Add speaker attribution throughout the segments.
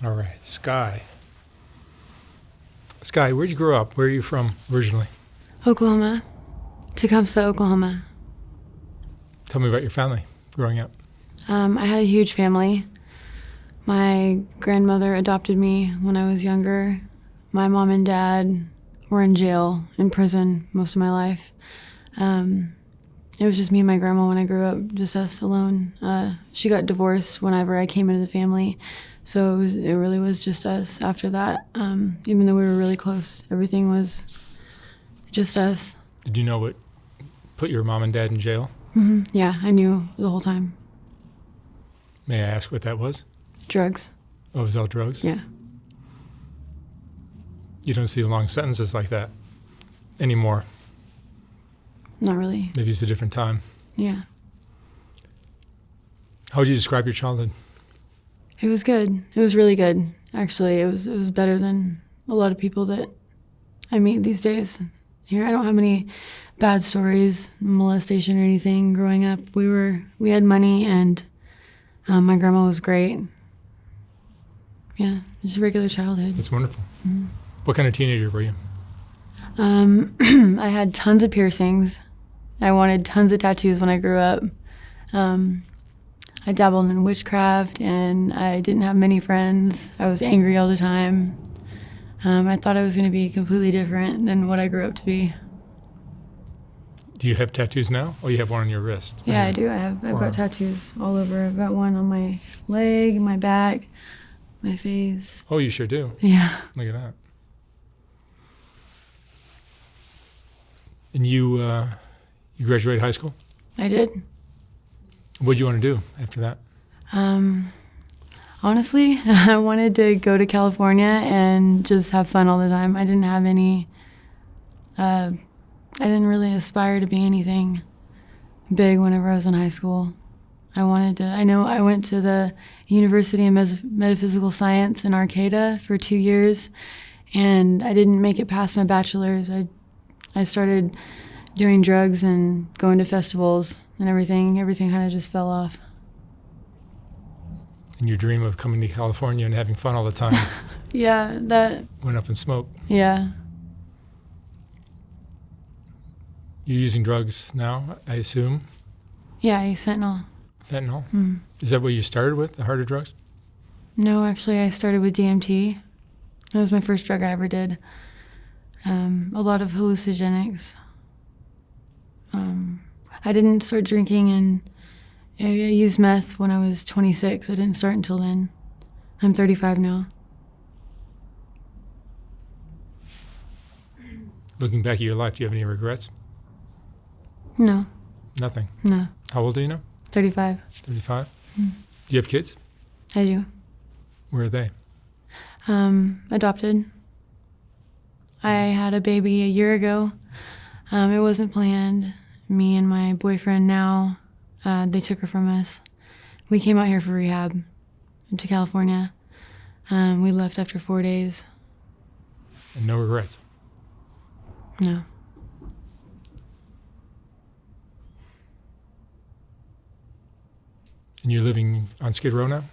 Speaker 1: All right, Sky. Sky, where'd you grow up? Where are you from originally?
Speaker 2: Oklahoma. Tecumseh, Oklahoma.
Speaker 1: Tell me about your family growing up.
Speaker 2: I had a huge family. My grandmother adopted me when I was younger. My mom and dad were in jail, in prison most of my life. It was just me and my grandma when I grew up, just us alone. She got divorced whenever I came into the family, so it really was just us after that. Even though we were really close, everything was just us.
Speaker 1: Did you know what put your mom and dad in jail?
Speaker 2: Mm-hmm. Yeah, I knew the whole time.
Speaker 1: May I ask what that was?
Speaker 2: Drugs.
Speaker 1: Oh, it was all drugs?
Speaker 2: Yeah.
Speaker 1: You don't see long sentences like that anymore.
Speaker 2: Not really.
Speaker 1: Maybe it's a different time.
Speaker 2: Yeah.
Speaker 1: How would you describe your childhood?
Speaker 2: It was good. It was really good, actually. It was better than a lot of people that I meet these days. Here, I don't have any bad stories, molestation or anything growing up. We had money, and my grandma was great. Yeah, just a regular childhood.
Speaker 1: That's wonderful.
Speaker 2: Mm-hmm.
Speaker 1: What kind of teenager were you?
Speaker 2: I had tons of piercings. I wanted tons of tattoos when I grew up. I dabbled in witchcraft, and I didn't have many friends. I was angry all the time. I thought I was going to be completely different than what I grew up to be.
Speaker 1: Do you have tattoos now? Oh, you have one on your wrist.
Speaker 2: Yeah, I do. I've got tattoos all over. I've got one on my leg, my back, my face.
Speaker 1: Oh, you sure do.
Speaker 2: Yeah.
Speaker 1: Look at that. And you graduated high school?
Speaker 2: I did.
Speaker 1: What did you want to do after that?
Speaker 2: Honestly, I wanted to go to California and just have fun all the time. I didn't have any, I didn't really aspire to be anything big whenever I was in high school. I went to the University of Metaphysical Science in Arcata for 2 years, and I didn't make it past my bachelor's. I started doing drugs and going to festivals and everything kind of just fell off.
Speaker 1: And your dream of coming to California and having fun all the time
Speaker 2: Yeah, that
Speaker 1: went up in smoke.
Speaker 2: Yeah.
Speaker 1: You're using drugs now, I assume?
Speaker 2: Yeah, I use fentanyl.
Speaker 1: Fentanyl? Mm. Is that what you started with, the harder drugs?
Speaker 2: No, actually, I started with DMT. That was my first drug I ever did. A lot of hallucinogenics. I didn't start drinking, and I used meth when I was 26. I didn't start until then. I'm 35 now.
Speaker 1: Looking back at your life, do you have any regrets?
Speaker 2: No.
Speaker 1: Nothing?
Speaker 2: No.
Speaker 1: How old are you now?
Speaker 2: 35.
Speaker 1: 35? Do you have kids?
Speaker 2: I do.
Speaker 1: Where are they?
Speaker 2: Adopted. I had a baby a year ago. It wasn't planned. Me and my boyfriend now, they took her from us. We came out here for rehab to California. We left after 4 days.
Speaker 1: And no regrets?
Speaker 2: No.
Speaker 1: And you're living on Skid Row now?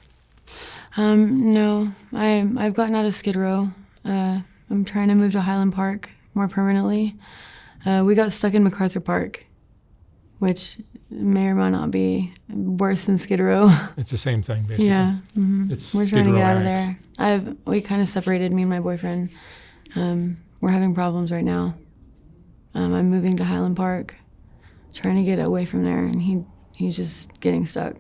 Speaker 2: No. I've gotten out of Skid Row. I'm trying to move to Highland Park more permanently. We got stuck in MacArthur Park, which may or may not be worse than Skid Row.
Speaker 1: It's the same thing, basically.
Speaker 2: Yeah. Mm-hmm.
Speaker 1: We're
Speaker 2: trying to get out of there. We kind of separated, me and my boyfriend. We're having problems right now. I'm moving to Highland Park, trying to get away from there, and he's just getting stuck.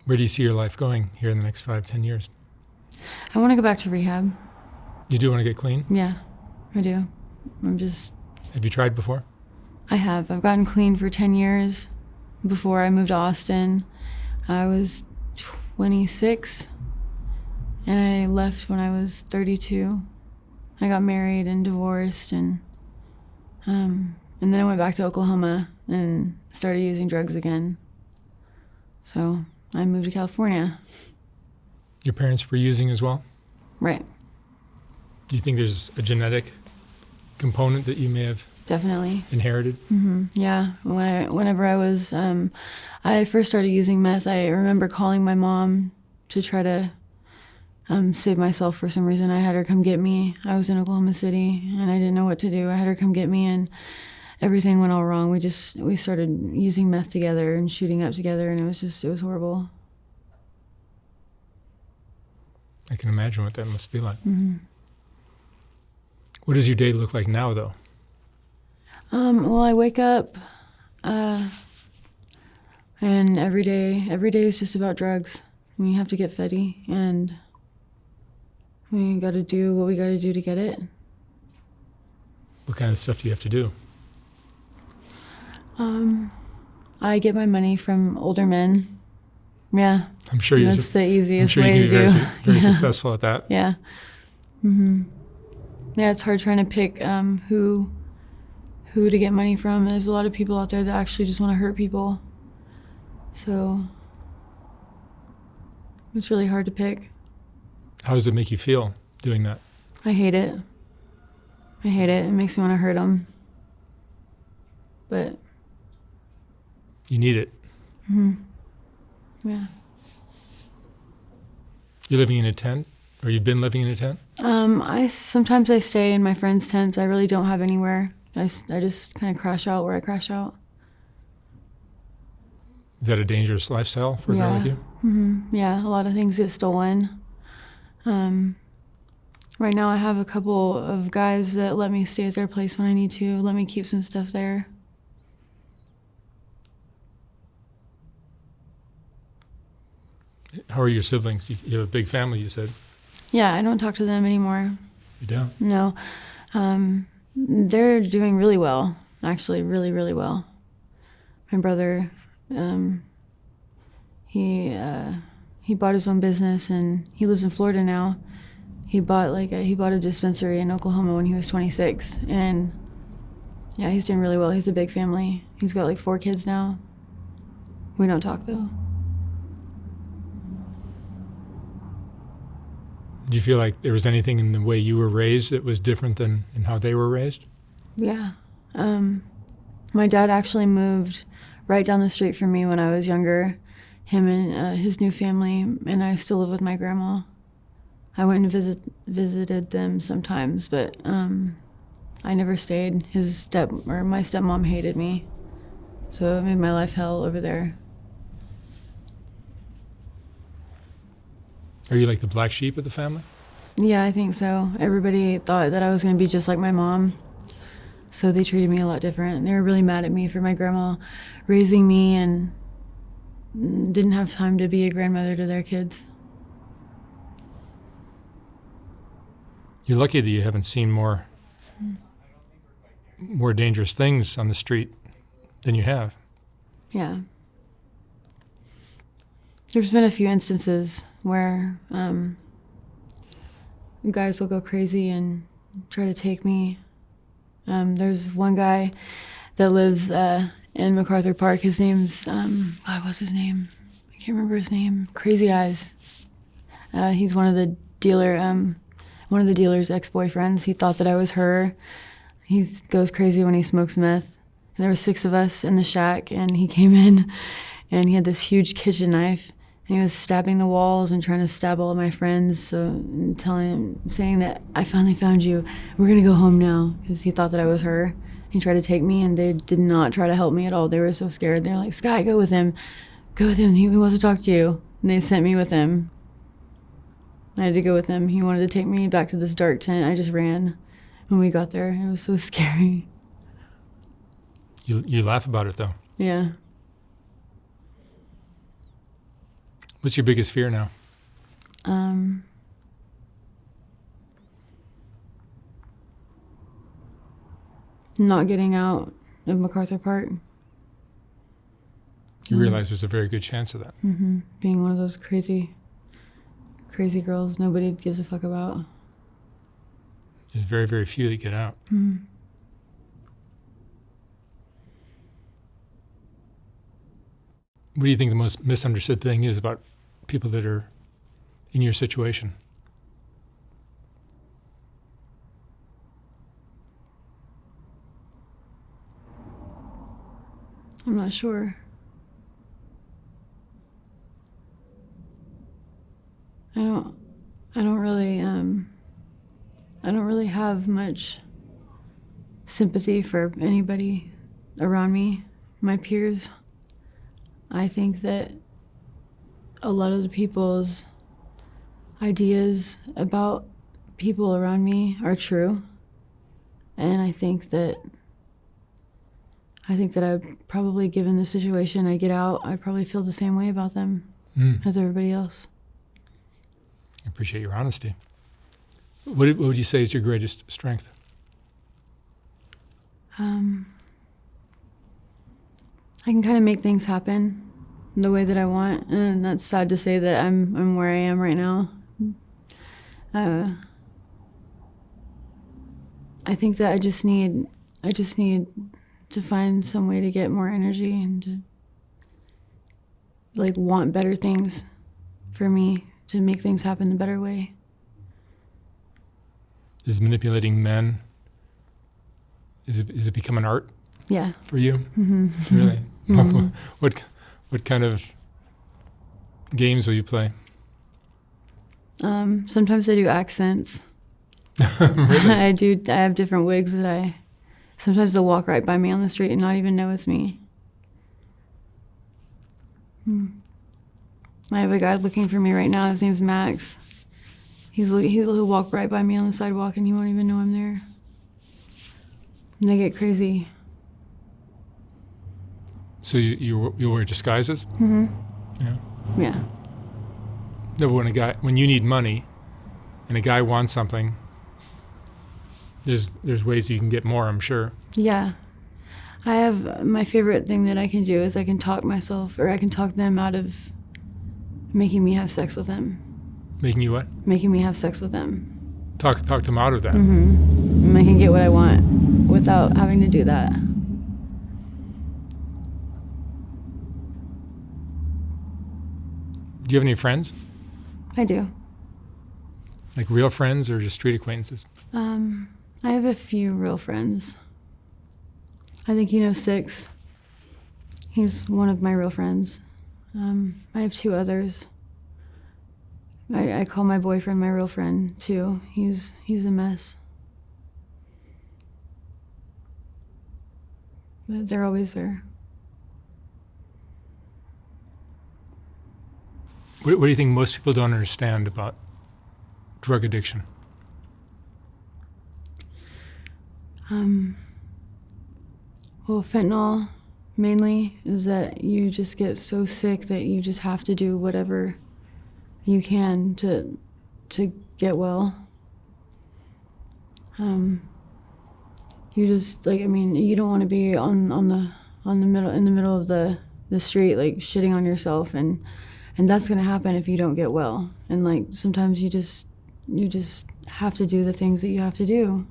Speaker 1: Where do you see your life going here in the next 5-10 years?
Speaker 2: I want to go back to rehab.
Speaker 1: You do want to get clean?
Speaker 2: Yeah, I do.
Speaker 1: Have you tried before?
Speaker 2: I have. I've gotten clean for 10 years before I moved to Austin. I was 26, and I left when I was 32. I got married and divorced, and then I went back to Oklahoma and started using drugs again. So I moved to California.
Speaker 1: Your parents were using as well?
Speaker 2: Right.
Speaker 1: Do you think there's a genetic component that you may have
Speaker 2: definitely.
Speaker 1: Inherited?
Speaker 2: Yeah. Whenever I first started using meth, I remember calling my mom to try to save myself for some reason. I had her come get me. I was in Oklahoma City and I didn't know what to do. I had her come get me and everything went all wrong. We started using meth together and shooting up together, and it was horrible.
Speaker 1: I can imagine what that must be like. What does your day look like now, though?
Speaker 2: Well, I wake up, and every day is just about drugs. We have to get fetty, and we got to do what we got to do to get it.
Speaker 1: What kind of stuff do you have to do?
Speaker 2: I get my money from older men. Yeah,
Speaker 1: I'm sure you're
Speaker 2: that's the easiest
Speaker 1: I'm sure
Speaker 2: way
Speaker 1: you
Speaker 2: to
Speaker 1: can
Speaker 2: do.
Speaker 1: be very
Speaker 2: Yeah.
Speaker 1: successful at that.
Speaker 2: Yeah. Yeah, it's hard trying to pick who to get money from. There's a lot of people out there that actually just want to hurt people. So it's really hard to pick.
Speaker 1: How does it make you feel doing that?
Speaker 2: I hate it. It makes me want to hurt them. But
Speaker 1: You need it.
Speaker 2: yeah.
Speaker 1: You're living in a tent, or you've been living in a tent?
Speaker 2: Sometimes I stay in my friends' tents. I really don't have anywhere. I just kind of crash out where I crash out.
Speaker 1: Is that a dangerous lifestyle for a girl like you?
Speaker 2: Yeah, a lot of things get stolen. Right now I have a couple of guys that let me stay at their place when I need to, let me keep some stuff there.
Speaker 1: How are your siblings? You have a big family, you said.
Speaker 2: Yeah, I don't talk to them anymore.
Speaker 1: You don't?
Speaker 2: No. They're doing really well, actually, really, really well. My brother, he bought his own business and he lives in Florida now. He bought a dispensary in Oklahoma when he was 26, and yeah, he's doing really well. He's a big family. He's got like 4 kids now. We don't talk though.
Speaker 1: Do you feel like there was anything in the way you were raised that was different than in how they were raised?
Speaker 2: Yeah. My dad actually moved right down the street from me when I was younger. Him and his new family, and I still live with my grandma. I went and visited them sometimes, but I never stayed. My stepmom hated me, so it made my life hell over there.
Speaker 1: Are you like the black sheep of the family?
Speaker 2: Yeah, I think so. Everybody thought that I was going to be just like my mom, so they treated me a lot different. They were really mad at me for my grandma raising me and didn't have time to be a grandmother to their kids.
Speaker 1: You're lucky that you haven't seen more dangerous things on the street than you have.
Speaker 2: Yeah. There's been a few instances where guys will go crazy and try to take me. There's one guy that lives in MacArthur Park. His name's, what's his name? I can't remember his name. Crazy Eyes. He's one of the dealer's ex-boyfriends. He thought that I was her. He goes crazy when he smokes meth. And there were 6 of us in the shack, and he came in, and he had this huge kitchen knife, and he was stabbing the walls and trying to stab all of my friends, saying that I finally found you. We're gonna go home now, because he thought that I was her. He tried to take me, and they did not try to help me at all. They were so scared. They were like, "Sky, go with him. Go with him. He wants to talk to you." And they sent me with him. I had to go with him. He wanted to take me back to this dark tent. I just ran when we got there. It was so scary.
Speaker 1: You laugh about it, though.
Speaker 2: Yeah.
Speaker 1: What's your biggest fear now?
Speaker 2: Not getting out of MacArthur Park.
Speaker 1: You realize there's a very good chance of that.
Speaker 2: Being one of those crazy girls nobody gives a fuck about.
Speaker 1: There's very, very few that get out. What do you think the most misunderstood thing is about people that are in your situation?
Speaker 2: I'm not sure. I don't really have much sympathy for anybody around me, my peers. I think that a lot of the people's ideas about people around me are true. And I think that I'd probably, given the situation I get out, I'd probably feel the same way about them as everybody else.
Speaker 1: I appreciate your honesty. What would you say is your greatest strength?
Speaker 2: I can kind of make things happen the way that I want, and that's sad to say that I'm where I am right now. I think that I just need to find some way to get more energy and to like want better things for me to make things happen a better way.
Speaker 1: Is manipulating men, is it become an art?
Speaker 2: Yeah.
Speaker 1: For you?
Speaker 2: Mm-hmm.
Speaker 1: Really?
Speaker 2: Mm-hmm.
Speaker 1: What kind of games will you play?
Speaker 2: Sometimes I do accents.
Speaker 1: Really?
Speaker 2: I have different wigs that sometimes they'll walk right by me on the street and not even know it's me. I have a guy looking for me right now. His name's Max. He'll walk right by me on the sidewalk and he won't even know I'm there. And they get crazy.
Speaker 1: So you wear disguises?
Speaker 2: Mm-hmm.
Speaker 1: Yeah.
Speaker 2: Yeah.
Speaker 1: No, but when you need money, and a guy wants something, there's ways you can get more, I'm sure.
Speaker 2: Yeah. I have, my favorite thing that I can do is I can talk them out of making me have sex with them.
Speaker 1: Making you what?
Speaker 2: Making me have sex with them.
Speaker 1: Talk them out of that.
Speaker 2: Mm-hmm. And I can get what I want without having to do that.
Speaker 1: Do you have any friends?
Speaker 2: I do.
Speaker 1: Like real friends or just street acquaintances?
Speaker 2: I have a few real friends. I think you know Six. He's one of my real friends. I have two others. I call my boyfriend my real friend too. He's a mess. But they're always there.
Speaker 1: What do you think most people don't understand about drug addiction?
Speaker 2: Well, fentanyl mainly is that you just get so sick that you just have to do whatever you can to get well. You just you don't want to be in the middle of the street like shitting on yourself, and that's gonna happen if you don't get well. And like sometimes you just have to do the things that you have to do.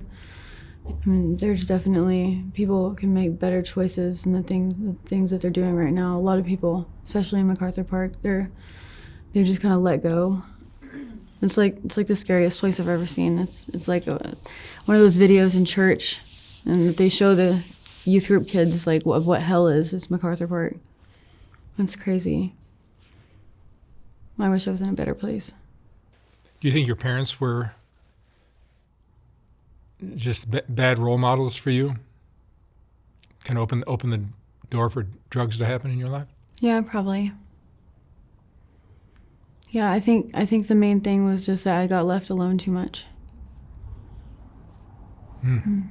Speaker 2: I mean, there's definitely people can make better choices in the things that they're doing right now. A lot of people, especially in MacArthur Park, they just kind of let go. It's like the scariest place I've ever seen. It's like one of those videos in church, and they show the youth group kids like what hell is. It's MacArthur Park. It's crazy. I wish I was in a better place.
Speaker 1: Do you think your parents were just bad role models for you? Kind of open the door for drugs to happen in your life?
Speaker 2: Yeah, probably. Yeah, I think the main thing was just that I got left alone too much.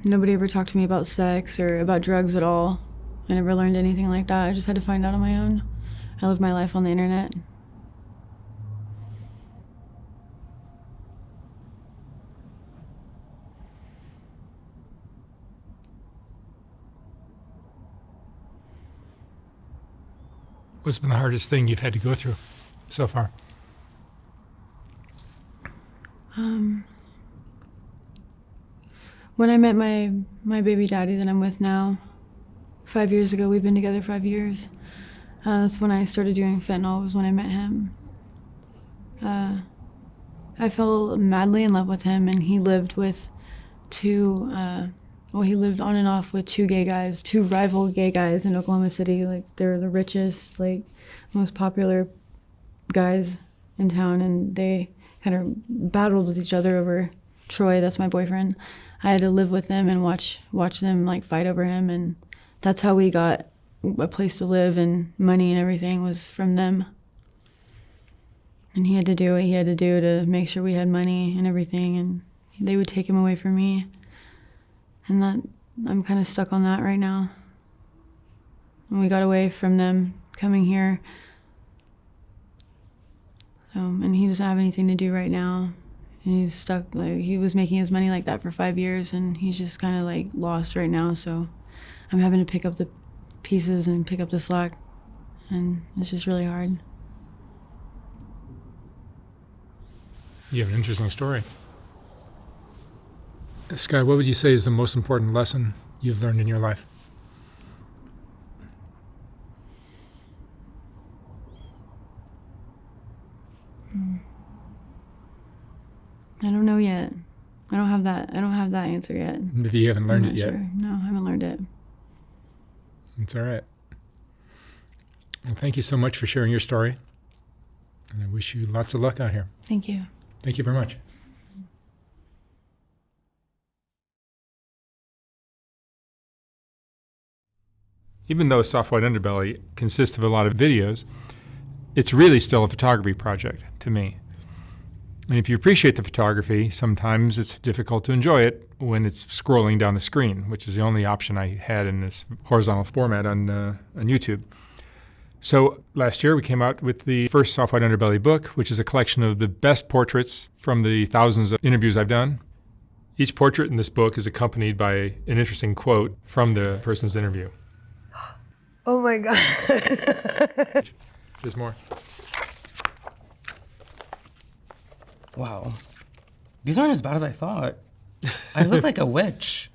Speaker 2: Nobody ever talked to me about sex or about drugs at all. I never learned anything like that. I just had to find out on my own. I lived my life on the internet.
Speaker 1: What's been the hardest thing you've had to go through so far?
Speaker 2: When I met my baby daddy that I'm with now, 5 years ago, we've been together 5 years. That's when I started doing fentanyl, was when I met him. I fell madly in love with him, and he lived with two Well, he lived on and off with two rival gay guys in Oklahoma City. Like, they're the richest, like, most popular guys in town, and they kind of battled with each other over Troy. That's my boyfriend. I had to live with them and watch them, like, fight over him, and that's how we got a place to live, and money and everything was from them. And he had to do what he had to do to make sure we had money and everything, and they would take him away from me. And that, I'm kind of stuck on that right now. And we got away from them coming here. So, and he doesn't have anything to do right now. And he's stuck, like, he was making his money like that for 5 years, and he's just kind of like lost right now. So I'm having to pick up the pieces and pick up the slack, and it's just really hard.
Speaker 1: You have an interesting story. Sky, what would you say is the most important lesson you've learned in your life?
Speaker 2: I don't know yet. I don't have that answer yet.
Speaker 1: If you haven't learned it yet.
Speaker 2: Sure. No, I haven't learned it.
Speaker 1: It's all right. Well, thank you so much for sharing your story. And I wish you lots of luck out here.
Speaker 2: Thank you.
Speaker 1: Thank you very much. Even though Soft White Underbelly consists of a lot of videos, it's really still a photography project to me. And if you appreciate the photography, sometimes it's difficult to enjoy it when it's scrolling down the screen, which is the only option I had in this horizontal format on YouTube. So last year we came out with the first Soft White Underbelly book, which is a collection of the best portraits from the thousands of interviews I've done. Each portrait in this book is accompanied by an interesting quote from the person's interview.
Speaker 3: Oh my God.
Speaker 1: There's more.
Speaker 4: Wow. These aren't as bad as I thought. I look like a witch.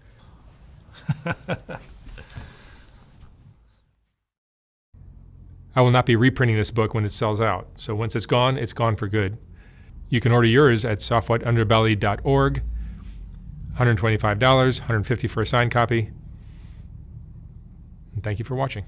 Speaker 1: I will not be reprinting this book when it sells out. So once it's gone for good. You can order yours at softwhiteunderbelly.org. $125, $150 for a signed copy. And thank you for watching.